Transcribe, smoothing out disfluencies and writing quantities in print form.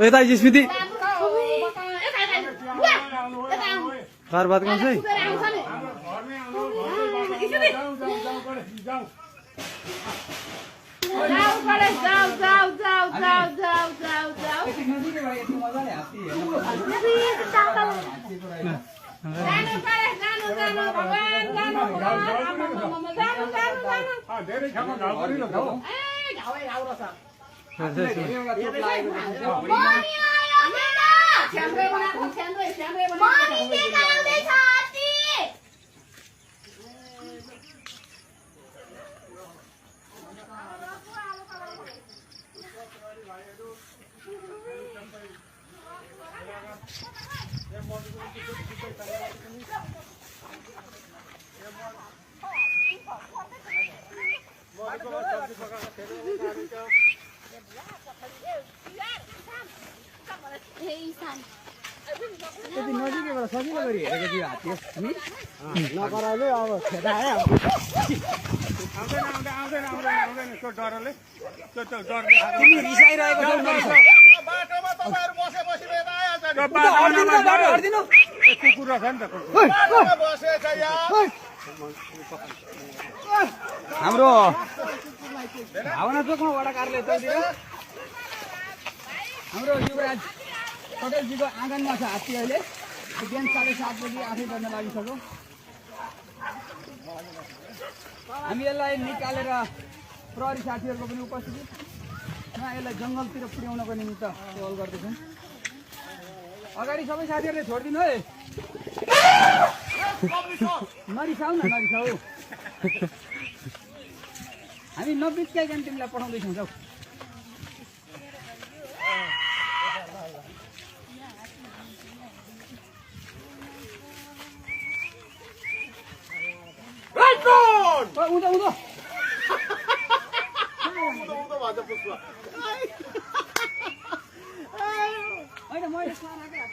यता स्मृति कार बात गर्छ है नजिकैबाट सजिलो गरी हेरेको थियो हात्ती नकराले अब खेदाए आउँदैन त्यो डरले तिमी रिसाइरहेको कुकुर रहेछ नि त हाम्रो भावना चोकमा वडा कार्यालय यतातिर हाम्रो युवराज पटेलजीको आँगनमा छ हात्ती अहिले बिहान 7:30 बजी आफै गर्न लागिसक्यो हामी यसलाई निकालेर प्रहरी साथीहरूको पनि उपस्थितिमा यसलाई जङ्गलतिर पुर्याउनको निमित्त पहल गर्दैछौँ अगाडि सबै साथीहरूले छोडिदिनु है नरिसाउ न नरिसाउ हामी नबित्काइकन तिमीलाई पठाउँदैछौँ जाऊ उँधो उँधो होइन मैले साराकै हात